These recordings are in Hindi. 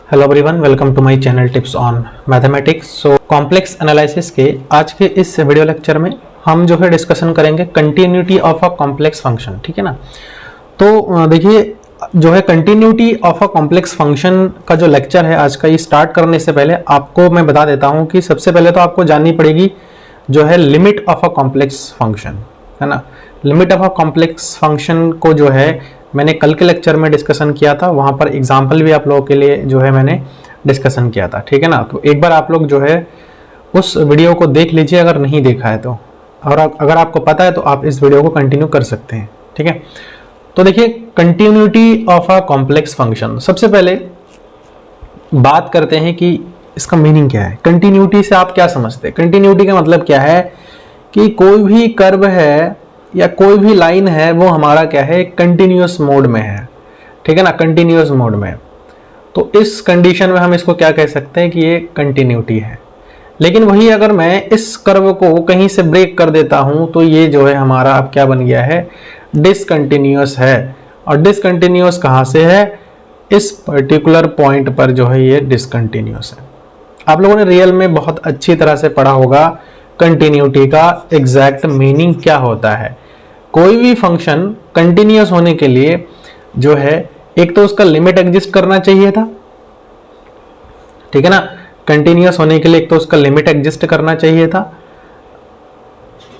Hello everyone, welcome to my channel tips on mathematics. So complex analysis के आज के इस वीडियो लेक्चर में हम जो है डिस्कशन करेंगे continuity of a complex function. ठीक है ना। तो देखिए, जो है continuity of a complex function का जो लेक्चर है आज का, ये स्टार्ट करने से पहले आपको मैं बता देता हूँ कि सबसे पहले तो आपको जाननी पड़ेगी जो है limit of a complex function, है ना। Limit of a complex function को जो है मैंने कल के लेक्चर में डिस्कशन किया था, वहां पर एग्जाम्पल भी आप लोगों के लिए जो है मैंने डिस्कशन किया था। ठीक है ना। तो एक बार आप लोग जो है उस वीडियो को देख लीजिए अगर नहीं देखा है तो, और अगर आपको पता है तो आप इस वीडियो को कंटिन्यू कर सकते हैं। ठीक है। तो देखिए, continuity of a complex function, सबसे पहले बात करते हैं कि इसका मीनिंग क्या है। कंटिन्यूटी से आप क्या समझते हैं? कंटिन्यूटी का मतलब क्या है कि कोई भी कर्व है या कोई भी लाइन है वो हमारा क्या है, कंटिन्यूअस मोड में है। ठीक है ना, कंटिन्यूअस मोड में। तो इस कंडीशन में हम इसको क्या कह सकते हैं कि ये कंटिन्यूटी है। लेकिन वही अगर मैं इस कर्व को कहीं से ब्रेक कर देता हूं तो ये जो है हमारा अब क्या बन गया है, डिसकंटिन्यूअस है। और डिसकंटिन्यूअस कहां से है? इस पर्टिकुलर पॉइंट पर जो है ये डिसकंटिन्यूअस है। आप लोगों ने रियल में बहुत अच्छी तरह से पढ़ा होगा कंटिन्यूटी का एग्जैक्ट मीनिंग क्या होता है। कोई भी फंक्शन कंटिन्यूअस होने के लिए जो है एक तो उसका लिमिट एग्जिस्ट करना चाहिए था। ठीक है ना। कंटिन्यूअस होने के लिए एक तो उसका लिमिट एग्जिस्ट करना चाहिए था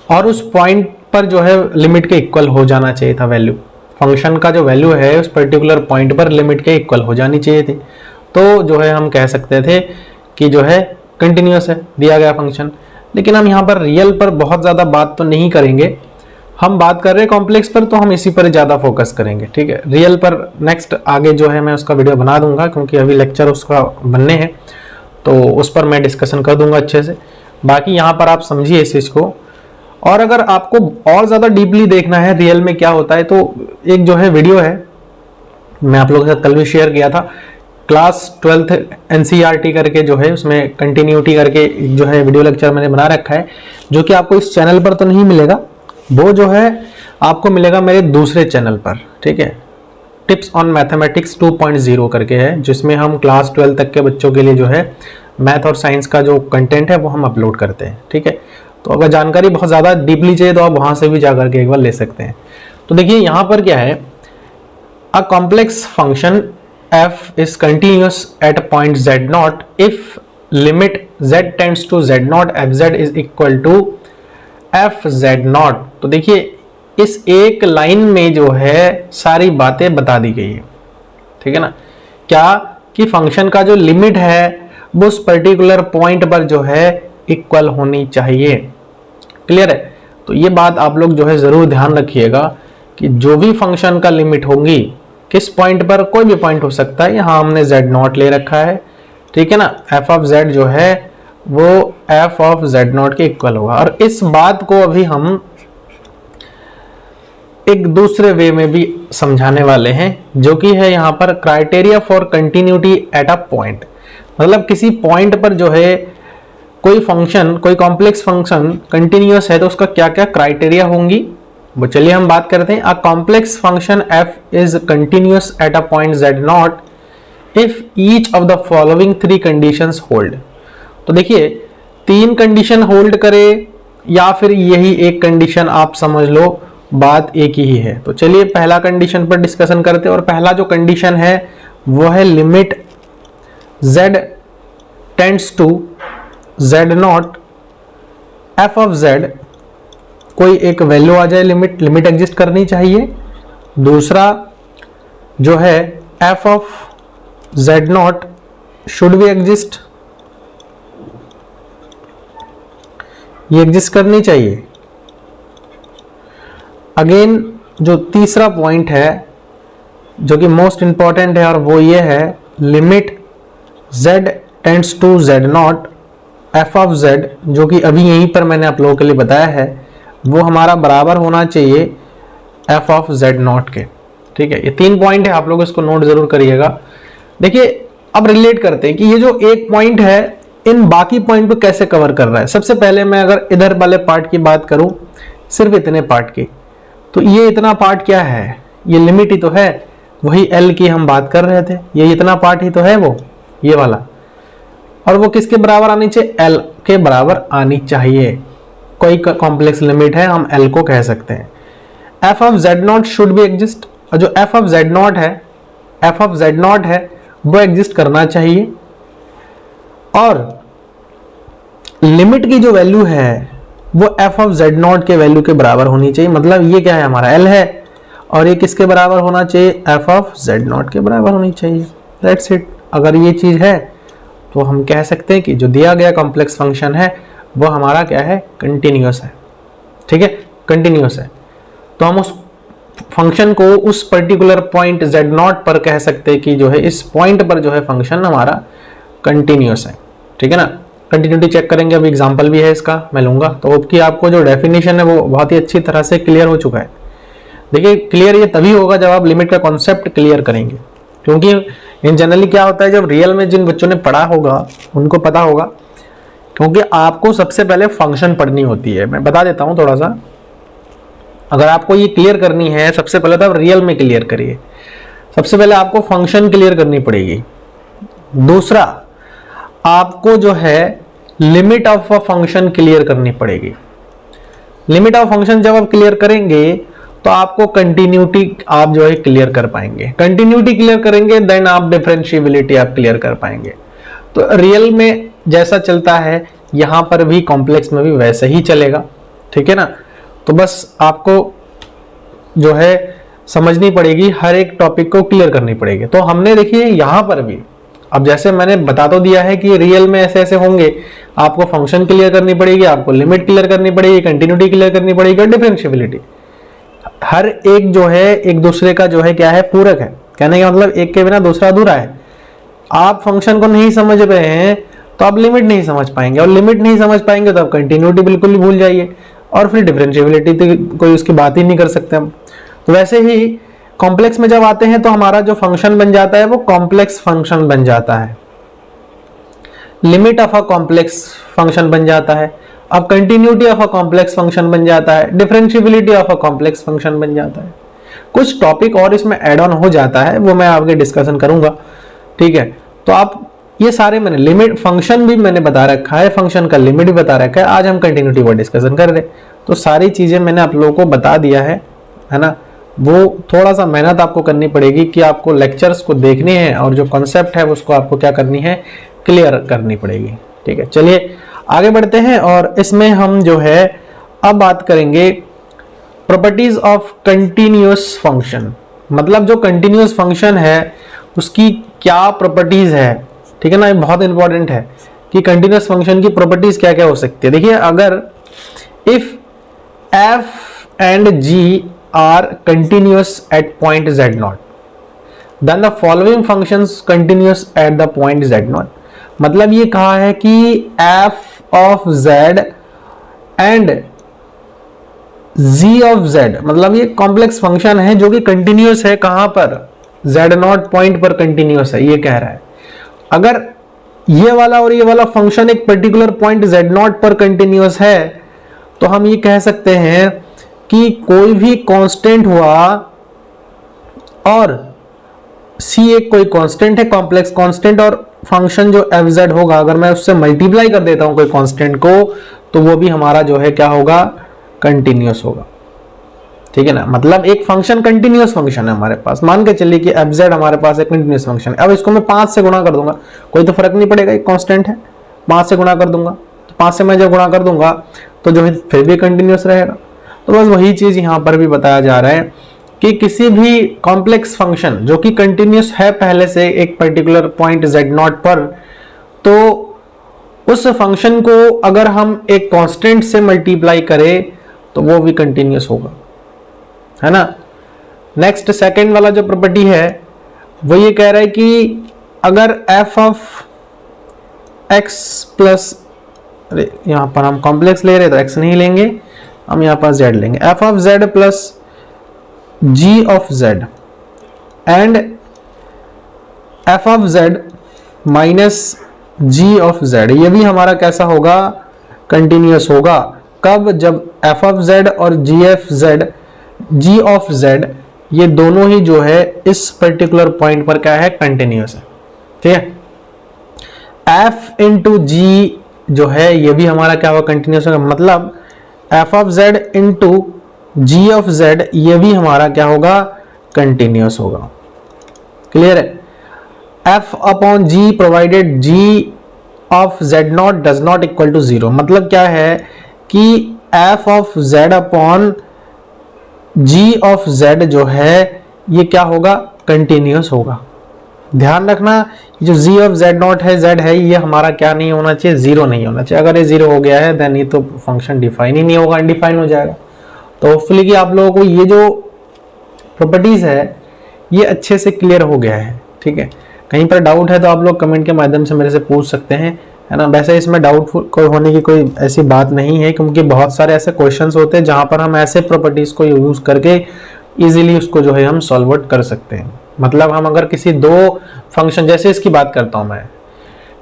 और उस पॉइंट पर जो है लिमिट के इक्वल हो जाना चाहिए था। वैल्यू, फंक्शन का जो वैल्यू है उस पर्टिकुलर पॉइंट पर लिमिट के इक्वल हो जानी चाहिए थी। तो जो है हम कह सकते थे कि जो है कंटिन्यूअस है दिया गया फंक्शन। लेकिन हम यहाँ पर रियल पर बहुत ज़्यादा बात तो नहीं करेंगे, हम बात कर रहे हैं कॉम्प्लेक्स पर, तो हम इसी पर ज़्यादा फोकस करेंगे। ठीक है। रियल पर नेक्स्ट आगे जो है मैं उसका वीडियो बना दूंगा, क्योंकि अभी लेक्चर उसका बनने हैं तो उस पर मैं डिस्कशन कर दूंगा अच्छे से। बाकी यहाँ पर आप समझिए इस चीज़ को। और अगर आपको और ज़्यादा डीपली देखना है रियल में क्या होता है, तो एक जो है वीडियो है, मैं आप लोगों के साथ कल भी शेयर किया था, क्लास 12th NCERT करके जो है उसमें कंटिन्यूटी करके जो है वीडियो लेक्चर मैंने बना रखा है, जो कि आपको इस चैनल पर तो नहीं मिलेगा, वो जो है आपको मिलेगा मेरे दूसरे चैनल पर। ठीक है। टिप्स ऑन मैथमेटिक्स 2.0 करके है, जिसमें हम क्लास 12 तक के बच्चों के लिए जो है मैथ और साइंस का जो कंटेंट है वो हम अपलोड करते हैं। ठीक है। तो अगर जानकारी बहुत ज़्यादा डीपली चाहिए तो आप वहाँ से भी जा करके एक बार ले सकते हैं। तो देखिए यहाँ पर क्या है, a complex function f is continuous at point z0 if limit z tends to z0 fz is equal to fz0। तो देखिए इस एक लाइन में जो है सारी बातें बता दी गई है। ठीक है ना। क्या कि फंक्शन का जो लिमिट है वो उस पर्टिकुलर पॉइंट पर जो है इक्वल होनी चाहिए। क्लियर है। तो ये बात आप लोग जो है जरूर ध्यान रखिएगा कि जो भी फंक्शन का लिमिट होगी किस पॉइंट पर, कोई भी पॉइंट हो सकता है, यहाँ हमने z0 ले रखा है। ठीक है ना। f ऑफ z जो है वो f ऑफ z0 के इक्वल होगा। और इस बात को अभी हम एक दूसरे वे में भी समझाने वाले हैं, जो कि है यहाँ पर criteria for continuity at a point. मतलब किसी पॉइंट पर जो है कोई फंक्शन, कोई कॉम्प्लेक्स फंक्शन कंटिन्यूअस है तो उसका क्या क्या क्राइटेरिया होंगी, वो चलिए हम बात करते हैं। A complex function f is continuous at a point z0 if each of the following 3 conditions hold. तो देखिए 3 कंडीशन होल्ड करे या फिर यही एक कंडीशन, आप समझ लो बात एक ही है। तो चलिए पहला कंडीशन पर डिस्कशन करते हैं। और पहला जो कंडीशन है वो है limit z tends to z0 f of z, कोई एक वैल्यू आ जाए, लिमिट एग्जिस्ट करनी चाहिए। दूसरा जो है f of z0 should be exist, ये एग्जिस्ट करनी चाहिए। अगेन जो तीसरा पॉइंट है जो कि मोस्ट इंपॉर्टेंट है, और वो ये है limit z tends to z0 f of z, जो कि अभी यहीं पर मैंने आप लोगों के लिए बताया है, वो हमारा बराबर होना चाहिए f ऑफ z0 के। ठीक है। ये 3 पॉइंट है, आप लोग इसको नोट जरूर करिएगा। देखिए अब रिलेट करते हैं कि ये जो एक पॉइंट है इन बाकी पॉइंट को कैसे कवर कर रहा है। सबसे पहले मैं अगर इधर वाले पार्ट की बात करूं, सिर्फ इतने पार्ट की, तो ये इतना पार्ट क्या है, ये लिमिट ही तो है, वही L की हम बात कर रहे थे, ये इतना पार्ट ही तो है वो। ये वाला, और वो किसके बराबर आनी चाहिए, एल के बराबर आनी चाहिए। कोई कॉम्प्लेक्स लिमिट है, हम एल को कह सकते हैं। F of Z not should be exist, और जो एफ ऑफ जेड नॉट है, एफ ऑफ जेड नॉट है वो एग्जिस्ट करना चाहिए, और लिमिट की जो वैल्यू है वो एफ ऑफ जेड नॉट के वैल्यू के बराबर होनी चाहिए। मतलब ये क्या है, हमारा एल है, और ये किसके बराबर होना चाहिए, एफ ऑफ जेड नॉट के बराबर होनी चाहिए। That's it. अगर ये चीज है तो हम कह सकते हैं कि जो दिया गया कॉम्प्लेक्स फंक्शन है वो हमारा क्या है, कंटिन्यूअस है। ठीक है, कंटिन्यूअस है। तो हम उस फंक्शन को उस पर्टिकुलर पॉइंट जेड नॉट पर कह सकते हैं कि जो है इस पॉइंट पर जो है फंक्शन हमारा कंटिन्यूअस है। ठीक है ना, कंटिन्यूटी चेक करेंगे, अभी एग्जांपल भी है इसका मैं लूंगा। तो होप कि आपको जो डेफिनेशन है वो बहुत ही अच्छी तरह से क्लियर हो चुका है। देखिए, क्लियर ये तभी होगा जब आप लिमिट का कॉन्सेप्ट क्लियर करेंगे, क्योंकि इन जनरली क्या होता है, जब रियल में जिन बच्चों ने पढ़ा होगा उनको पता होगा, क्योंकि आपको सबसे पहले फंक्शन पढ़नी होती है। मैं बता देता हूं थोड़ा सा, अगर आपको ये क्लियर करनी है सबसे पहले तो आप रियल में क्लियर करिए। सबसे पहले आपको फंक्शन क्लियर करनी पड़ेगी। दूसरा, आपको जो है limit of a function clear करनी पड़ेगी। लिमिट ऑफ फंक्शन जब आप क्लियर करेंगे तो आपको कंटिन्यूटी आप जो है क्लियर कर पाएंगे। कंटिन्यूटी क्लियर करेंगे देन आप डिफरेंशिएबिलिटी आप क्लियर कर पाएंगे। तो रियल में जैसा चलता है यहां पर भी कॉम्प्लेक्स में भी वैसे ही चलेगा। ठीक है ना, तो बस आपको जो है समझनी पड़ेगी, हर एक टॉपिक को क्लियर करनी पड़ेगी। तो हमने देखिए यहां पर भी, अब जैसे मैंने बता तो दिया है कि रियल में ऐसे ऐसे होंगे, आपको फंक्शन क्लियर करनी पड़ेगी, आपको लिमिट क्लियर करनी पड़ेगी, कंटिन्यूटी क्लियर करनी पड़ेगी और डिफरेंशिएबिलिटी। हर एक जो है एक दूसरे का जो है क्या है, पूरक है। कहने का मतलब एक के बिना दूसरा अधूरा है। आप फंक्शन को नहीं समझ रहे हैं तो आप लिमिट नहीं समझ पाएंगे, और लिमिट नहीं समझ पाएंगे तो आप कंटिन्यूटी बिल्कुल ही भूल जाइए, और फिर डिफरेंशिएबिलिटी तो कोई उसकी बात ही नहीं कर सकते हम। तो वैसे ही कॉम्प्लेक्स में जब आते हैं तो हमारा जो फंक्शन बन जाता है वो कॉम्प्लेक्स फंक्शन बन जाता है, limit of a complex function बन जाता है, अब continuity of a complex function बन जाता है, differentiability of a complex function बन जाता है। कुछ टॉपिक और इसमें ऐड ऑन हो जाता है, वो मैं आगे डिस्कशन करूंगा। ठीक है, तो आप ये सारे मैंने लिमिट फंक्शन भी मैंने बता रखा है, फंक्शन का लिमिट भी बता रखा है। आज हम कंटिन्यूटी पर डिस्कशन कर रहे, तो सारी चीजें मैंने आप लोगों को बता दिया है ना। वो थोड़ा सा मेहनत आपको करनी पड़ेगी कि आपको लेक्चर्स को देखने हैं और जो कॉन्सेप्ट है उसको आपको क्या करनी है, क्लियर करनी पड़ेगी। ठीक है, चलिए आगे बढ़ते हैं, और इसमें हम जो है अब बात करेंगे प्रॉपर्टीज ऑफ कंटिन्यूअस फंक्शन। मतलब जो कंटिन्यूअस फंक्शन है उसकी क्या प्रॉपर्टीज है। ठीक है ना, ये बहुत इंपॉर्टेंट है कि कंटिन्यूअस फंक्शन की प्रॉपर्टीज क्या क्या हो सकती है। देखिए, अगर if F and G are continuous at point Z naught then the following functions continuous at the point Z naught. मतलब ये कहा है कि F of Z and G of Z, मतलब ये कॉम्प्लेक्स फंक्शन है जो कि कंटिन्यूअस है। कहां पर, जेड नॉट पॉइंट पर कंटिन्यूअस है, ये कह रहा है। अगर ये वाला और ये वाला फंक्शन एक पर्टिकुलर पॉइंट जेड नॉट पर कंटिन्यूअस है तो हम ये कह सकते हैं कि कोई भी कांस्टेंट हुआ, और सी एक कोई कांस्टेंट है, कॉम्प्लेक्स कांस्टेंट, और फंक्शन जो एफ जेड होगा अगर मैं उससे मल्टीप्लाई कर देता हूं कोई कांस्टेंट को, तो वो भी हमारा जो है क्या होगा, कंटिन्यूअस होगा। ठीक है ना, मतलब एक फंक्शन कंटिन्यूअस फंक्शन है हमारे पास। मान के चलिए कि एफ जेड हमारे पास एक कंटिन्यूअस फंक्शन है। अब इसको मैं 5 से गुणा कर दूंगा, कोई तो फर्क नहीं पड़ेगा, एक कांस्टेंट है, 5 से गुणा कर दूंगा। तो 5 से मैं जब गुणा कर दूंगा तो जो है फिर भी कंटिन्यूअस रहेगा। तो बस वही चीज यहां पर भी बताया जा रहा है कि किसी भी कॉम्प्लेक्स फंक्शन जो कि कंटिन्यूअस है पहले से एक पर्टिकुलर पॉइंट जेड नॉट पर, तो उस फंक्शन को अगर हम एक कांस्टेंट से मल्टीप्लाई करें तो वो भी कंटिन्यूअस होगा, है ना। नेक्स्ट सेकंड वाला जो प्रॉपर्टी है वो ये कह रहा है कि अगर एफ ऑफ एक्स प्लस, अरे यहां पर हम कॉम्प्लेक्स ले रहे तो एक्स नहीं लेंगे, हम यहां पर जेड लेंगे, F of Z plus G of Z and F of Z minus G of Z, ये भी हमारा कैसा होगा, कंटिन्यूअस होगा। कब, जब एफ ऑफ जेड और G F Z, G of Z, ये दोनों ही जो है इस पर्टिकुलर पॉइंट पर क्या है, कंटिन्यूअस है। ठीक है, f इंटू जी जो है ये भी हमारा क्या होगा, कंटिन्यूस होगा। मतलब f of z into G of z ये भी हमारा क्या होगा, कंटिन्यूस होगा। क्लियर है? f upon G provided g of z naught does not equal to 0। मतलब क्या है कि f of z upon g of z जो है ये क्या होगा, कंटिन्यूस होगा। ध्यान रखना जो g ऑफ z नॉट है, z है, ये हमारा क्या नहीं होना चाहिए, जीरो नहीं होना चाहिए। अगर ये जीरो हो गया है देन ये तो फंक्शन डिफाइन ही नहीं होगा, अनडिफाइन हो जाएगा। तो होपफुली कि आप लोगों को ये जो प्रॉपर्टीज है ये अच्छे से क्लियर हो गया है। ठीक है, कहीं पर डाउट है तो आप लोग कमेंट के माध्यम से मेरे से पूछ सकते हैं, है ना। वैसे इसमें डाउटफुल कोई होने की कोई ऐसी बात नहीं है, क्योंकि बहुत सारे ऐसे क्वेश्चंस होते हैं जहां पर हम ऐसे प्रॉपर्टीज को यूज करके इजीली उसको जो है हम सॉल्व आउट कर सकते हैं। मतलब हम अगर किसी दो फंक्शन, जैसे इसकी बात करता हूं मैं,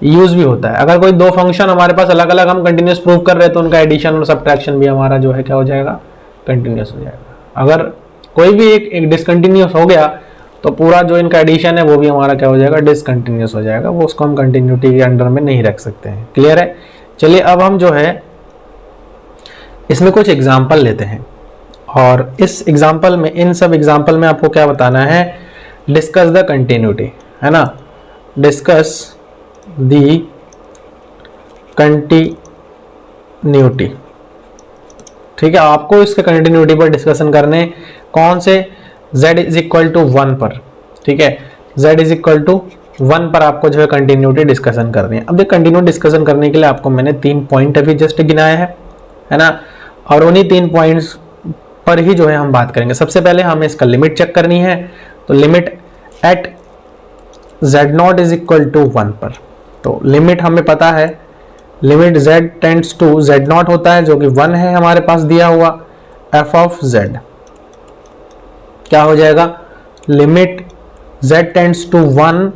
यूज भी होता है। अगर कोई दो फंक्शन हमारे पास अलग अलग हम कंटिन्यूस प्रूव कर रहे हैं तो उनका एडिशन और सब्ट्रैक्शन भी हमारा जो है क्या हो जाएगा, कंटिन्यूस हो जाएगा। अगर कोई भी एक डिसकंटिन्यूस हो गया तो पूरा जो इनका एडिशन है वो भी हमारा क्या हो जाएगा, डिसकंटिन्यूस हो जाएगा। वो उसको हम कंटिन्यूटी के अंडर में नहीं रख सकते हैं। क्लियर है? चलिए अब हम जो है इसमें कुछ एग्जाम्पल लेते हैं, और इस एग्जाम्पल में, इन सब एग्जाम्पल में आपको क्या बताना है, डिस्कस द कंटिन्यूटी, है ना। Discuss the continuity. ठीक है, आपको इसके कंटिन्यूटी पर डिस्कशन करने, कौन से, z इज इक्वल टू 1 पर। ठीक है, z इज इक्वल टू 1 पर आपको जो है कंटिन्यूटी डिस्कशन करनी है। अब ये कंटिन्यू डिस्कशन करने के लिए आपको मैंने 3 पॉइंट अभी जस्ट गिनाया है ना, और उन्हीं 3 पॉइंट्स पर ही जो है हम बात करेंगे। सबसे पहले हमें इसका लिमिट चेक करनी है, तो limit at z naught is equal to 1 पर। तो लिमिट हमें पता है, limit z tends to z naught होता है जो कि 1 है हमारे पास दिया हुआ। f ऑफ z क्या हो जाएगा, लिमिट z टेंड्स टू 1,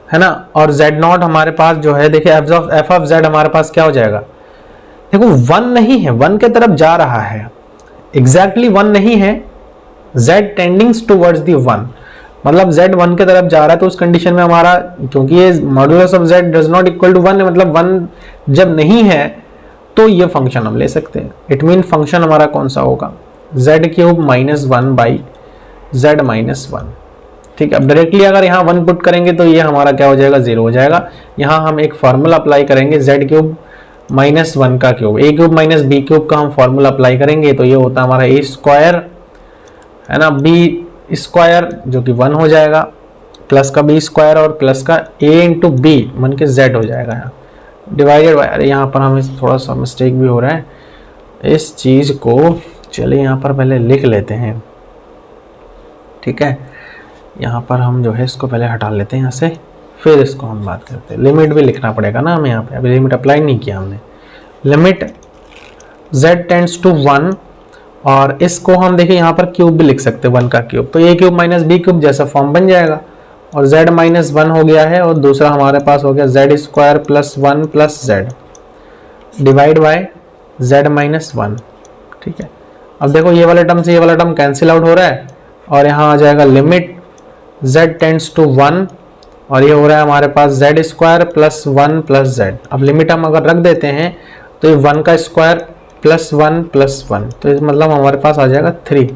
है ना, और z नॉट हमारे पास जो है, देखिए f ऑफ z हमारे पास क्या हो जाएगा, देखो 1 नहीं है, 1 के तरफ जा रहा है, एग्जैक्टली 1 नहीं है, z टेंडिंग्स टूवर्ड्स दी 1, मतलब z 1 के तरफ जा रहा है। तो उस कंडीशन में हमारा, क्योंकि ये modulus of z does not equal to 1 है, मतलब 1 जब नहीं है तो ये फंक्शन हम ले सकते हैं। इट मीन फंक्शन हमारा कौन सा होगा, z cube minus 1 by z minus 1। ठीक है, अब डायरेक्टली अगर यहाँ 1 पुट करेंगे तो ये हमारा क्या हो जाएगा, 0 हो जाएगा। यहाँ हम एक फॉर्मूला अप्लाई करेंगे, z क्यूब माइनस 1 का cube, a cube minus b cube का हम फॉर्मूला अप्लाई करेंगे, तो ये होता है हमारा a स्क्वायर, है ना, b स्क्वायर जो कि 1 हो जाएगा, प्लस का b स्क्वायर और प्लस का a इंटू बी मन के z हो जाएगा यहाँ डिवाइडेड बाय, अरे यहाँ पर हमें थोड़ा सा मिस्टेक भी हो रहा है, इस चीज़ को चलिए यहाँ पर पहले लिख लेते हैं। ठीक है, यहाँ पर हम जो है इसको पहले हटा लेते हैं यहाँ से, फिर इसको हम बात करते हैं। लिमिट भी लिखना पड़ेगा ना हमें, यहाँ पे अभी लिमिट अप्लाई नहीं किया हमने। लिमिट z टेंड्स टू 1, और इसको हम देखिए यहाँ पर क्यूब भी लिख सकते हैं, 1 का क्यूब, तो a cube minus b cube जैसा फॉर्म बन जाएगा, और z माइनस 1 हो गया है, और दूसरा हमारे पास हो गया z square plus 1 plus z divide by z minus 1। ठीक है, अब देखो ये वाला टर्म से ये वाला टर्म कैंसिल आउट हो रहा है, और यहाँ आ जाएगा लिमिट z टेंड्स टू 1, और ये हो रहा है हमारे पास z square plus 1 plus z। अब लिमिट हम अगर रख देते हैं तो ये 1 का स्क्वायर प्लस 1 प्लस 1, तो इस मतलब हमारे पास आ जाएगा 3।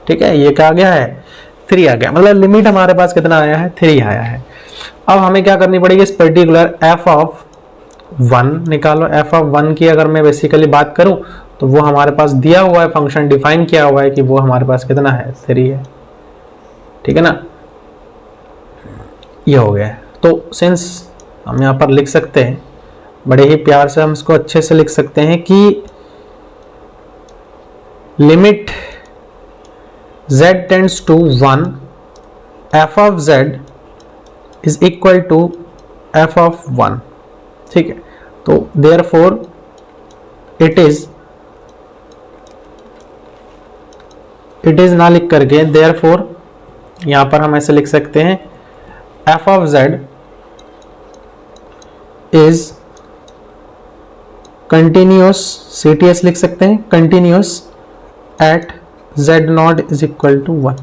ठीक है, ये क्या आ गया है, 3 आ गया, मतलब लिमिट हमारे पास कितना आया है, 3 आया है। अब हमें क्या करनी पड़ेगी, इस पर्टिकुलर f ऑफ 1 निकालो। f ऑफ 1 की अगर मैं बेसिकली बात करूं तो वो हमारे पास दिया हुआ है, फंक्शन डिफाइन किया हुआ है कि वो हमारे पास कितना है, 3 है। ठीक है ना, ये हो गया है। तो सिंस हम यहाँ पर लिख सकते हैं, बड़े ही प्यार से हम इसको अच्छे से लिख सकते हैं कि limit z tends to 1, f of z is equal to f of 1। ठीक है, तो देयरफॉर इट इज ना लिख करके देयरफॉर यहां पर हम ऐसे लिख सकते हैं, f of z is continuous, CTS लिख सकते हैं, continuous at z naught is equal to 1।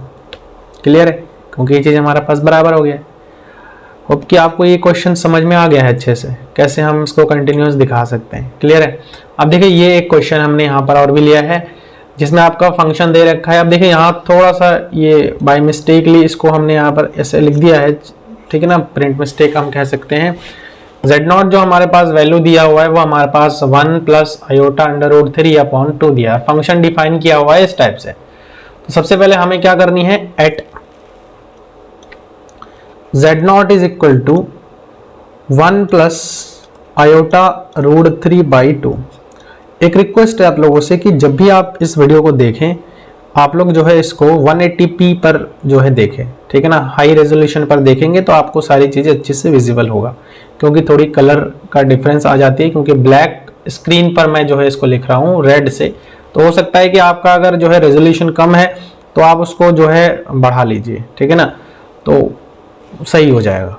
Clear है, क्योंकि ये चीज हमारे पास बराबर हो गया है। होप कि आपको ये क्वेश्चन समझ में आ गया है अच्छे से, कैसे हम इसको कंटिन्यूस दिखा सकते हैं। क्लियर है। अब देखिए ये एक क्वेश्चन हमने यहाँ पर और भी लिया है जिसमें आपका फंक्शन दे रखा है। अब देखिए यहाँ थोड़ा सा ये बाय मिस्टेकली इसको हमने यहाँ पर ऐसे लिख दिया है, ठीक है ना, प्रिंट मिस्टेक हम कह सकते हैं। z0 जो हमारे पास वैल्यू दिया हुआ है वो हमारे पास 1 प्लस आयोटा अंडर रूट 3/2 दिया है। फंक्शन डिफाइन किया हुआ है इस टाइप से। तो सबसे पहले हमें क्या करनी है, at z0 is equal to 1 plus iota root 3/2। एक रिक्वेस्ट है आप लोगों से कि जब भी आप इस वीडियो को देखें आप लोग जो है इसको 180p पर जो है देखें, ठीक है ना, हाई रेजोल्यूशन पर देखेंगे तो आपको सारी चीज़ें अच्छे से विजिबल होगा, क्योंकि थोड़ी कलर का डिफरेंस आ जाती है, क्योंकि ब्लैक स्क्रीन पर मैं जो है इसको लिख रहा हूँ रेड से। तो हो सकता है कि आपका अगर जो है रेजोल्यूशन कम है तो आप उसको जो है बढ़ा लीजिए, ठीक है ना, तो सही हो जाएगा।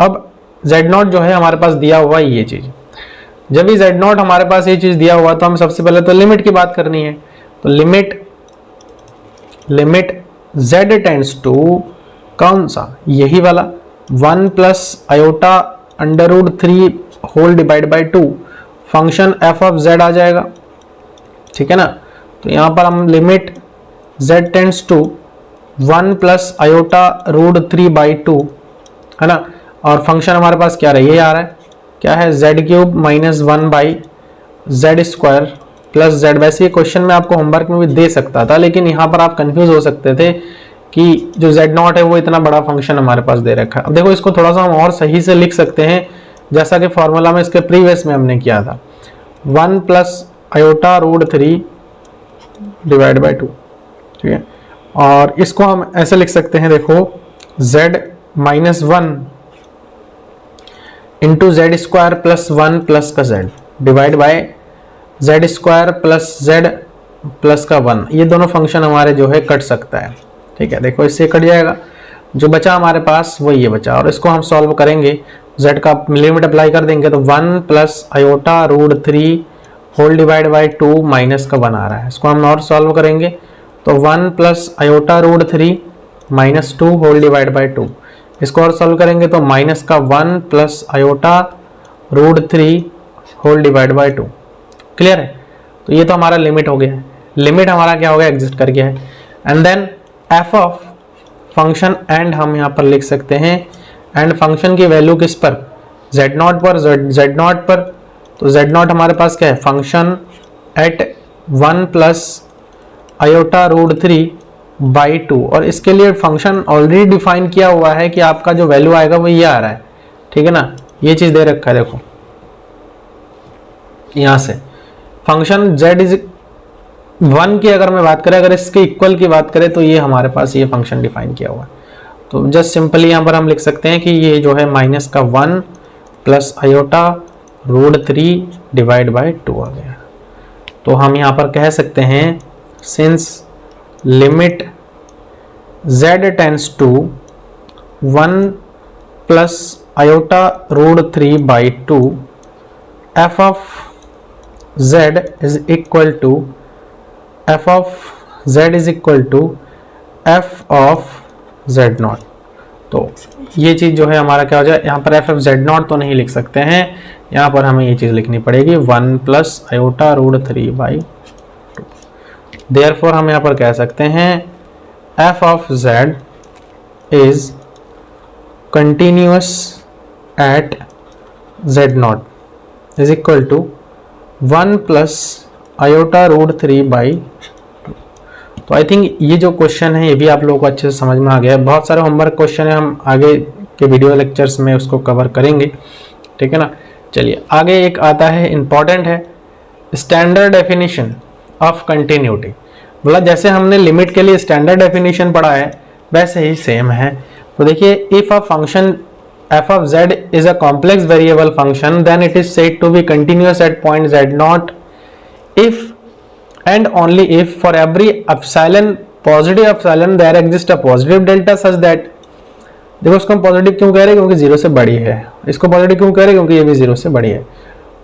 अब z0 जो है हमारे पास दिया हुआ ये चीज़, जब भी z0 हमारे पास ये चीज़ दिया हुआ तो हम सबसे पहले तो लिमिट की बात करनी है। तो लिमिट z टेंड्स टू कौन सा, यही वाला 1 plus iota under root 3 whole divide by 2 function f of z आ जाएगा, ठीक है ना। तो यहाँ पर हम limit z tends to 1 plus iota root 3/2 है ना, और फंक्शन हमारे पास क्या रहा है, ये आ रहा है, क्या है, z³ minus 1/z² plus z। वैसे ये क्वेश्चन में आपको होमवर्क में भी दे सकता था, लेकिन यहाँ पर आप कंफ्यूज हो सकते थे कि जो z0 है वो इतना बड़ा फंक्शन हमारे पास दे रखा है। अब देखो इसको थोड़ा सा हम और सही से लिख सकते हैं, जैसा कि फॉर्मूला में इसके प्रीवियस में हमने किया था, 1 plus iota root 3 divide by 2, ठीक है। और इसको हम ऐसे लिख सकते हैं, देखो z minus 1 into z² plus 1 plus का z divide by z² plus z plus का 1। ये दोनों फंक्शन हमारे जो है कट सकता है, ठीक है। देखो इससे कट जाएगा, जो बचा हमारे पास वो ये बचा, और इसको हम सॉल्व करेंगे, z का लिमिट अप्लाई कर देंगे तो 1 plus iota root 3 whole divide by 2 minus का 1 आ रहा है। इसको हम और सॉल्व करेंगे तो 1 plus iota root 3 minus 2 whole divide by 2। इसको और सॉल्व करेंगे तो माइनस का 1 plus iota root 3 whole divide by 2। Clear है। तो ये तो हमारा लिमिट हो गया है, लिमिट हमारा क्या हो गया, एग्जिस्ट कर गया है। And then F of function and हम यहाँ पर लिख सकते हैं, एंड फंक्शन की वैल्यू किस पर, z0 पर, z0 पर। तो z0 हमारे पास क्या है, function at 1 plus iota root 3/2, और इसके लिए फंक्शन ऑलरेडी डिफाइन किया हुआ है कि आपका जो वैल्यू आएगा वो ये आ रहा है, ठीक है ना, ये चीज दे रखा है। देखो यहां से फंक्शन z इज 1 की अगर मैं बात करें, अगर इसके इक्वल की बात करें तो ये हमारे पास ये फंक्शन डिफाइन किया हुआ है। तो जस्ट सिंपली यहाँ पर हम लिख सकते हैं कि ये जो है माइनस का 1 plus iota root 3 divide by 2 आ गया। तो हम यहाँ पर कह सकते हैं since limit z tends to 1 plus iota root 3/2 f of z is equal to f of z is equal to f of z0। तो ये चीज़ जो है हमारा क्या हो जाए, यहाँ पर f ऑफ z0 तो नहीं लिख सकते हैं, यहाँ पर हमें ये चीज़ लिखनी पड़ेगी 1 प्लस आयोटा रूट 3/2। देयरफॉर हम यहाँ पर कह सकते हैं f of z is continuous at z0 is equal to 1 plus iota root 3/2। तो आई थिंक ये जो क्वेश्चन है ये भी आप लोगों को अच्छे से समझ में आ गया है। बहुत सारे होमवर्क क्वेश्चन है, हम आगे के वीडियो लेक्चर्स में उसको कवर करेंगे, ठीक है ना। चलिए आगे एक आता है, इंपॉर्टेंट है, स्टैंडर्ड डेफिनेशन ऑफ कंटिन्यूटी। मतलब जैसे हमने लिमिट के लिए स्टैंडर्ड डेफिनेशन पढ़ा है वैसे ही सेम है। तो देखिए if a function f of z is a complex variable function then it is said to be continuous at point z0 if and only if for every epsilon positive epsilon there exists a positive delta such that, देखो इसको हम पॉजिटिव क्यों कह रहे हैं, क्योंकि जीरो से बड़ी है। इसको पॉजिटिव क्यों कह रहे हैं, क्योंकि ये भी जीरो से बड़ी है।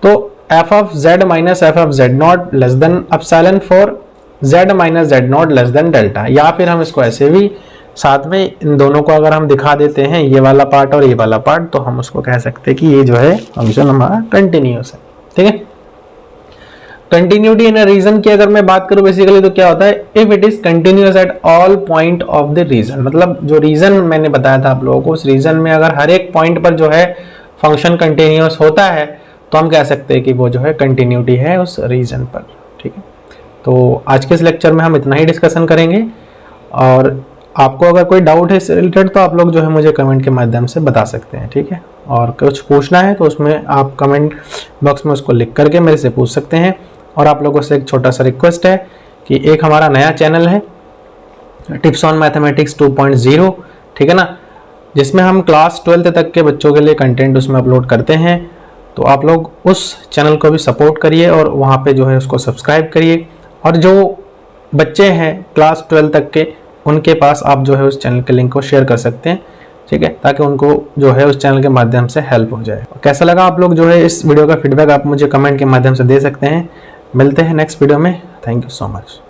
तो f of z minus f of z0 less than epsilon for z minus z0 less than delta, या फिर हम इसको ऐसे भी साथ में इन दोनों को अगर हम दिखा देते हैं, ये वाला पार्ट और ये वाला पार्ट, तो हम उसको कह सकते हैं कि ये जो है फंक्शन हमारा कंटिन्यूअस है। ठीक है, कंटिन्यूटी इन रीजन की अगर मैं बात करूं बेसिकली तो क्या होता है, if it is continuous at all point of the region, मतलब जो रीजन मैंने बताया था आप लोगों को, उस रीजन में अगर हर एक पॉइंट पर जो है फंक्शन कंटिन्यूअस होता है तो हम कह सकते हैं कि वो जो है कंटिन्यूटी है उस रीजन पर। ठीक है, तो आज के इस लेक्चर में हम इतना ही डिस्कशन करेंगे, और आपको अगर कोई डाउट है इससे रिलेटेड तो आप लोग जो है मुझे कमेंट के माध्यम से बता सकते हैं। ठीक है, और कुछ पूछना है तो उसमें आप कमेंट बॉक्स में उसको लिख करके मेरे से पूछ सकते हैं। और आप लोगों से एक छोटा सा रिक्वेस्ट है कि एक हमारा नया चैनल है टिप्स ऑन मैथमेटिक्स 2.0, ठीक है ना, जिसमें हम क्लास 12th तक के बच्चों के लिए कंटेंट उसमें अपलोड करते हैं। तो आप लोग उस चैनल को भी सपोर्ट करिए और वहाँ पे जो है उसको सब्सक्राइब करिए, और जो बच्चे हैं क्लास 12 तक के उनके पास आप जो है उस चैनल के लिंक को शेयर कर सकते हैं। ठीक है, ताकि उनको जो है उस चैनल के माध्यम से हेल्प हो जाए। कैसा लगा आप लोग जो है इस वीडियो का फीडबैक आप मुझे कमेंट के माध्यम से दे सकते हैं। मिलते हैं नेक्स्ट वीडियो में। Thank you so much.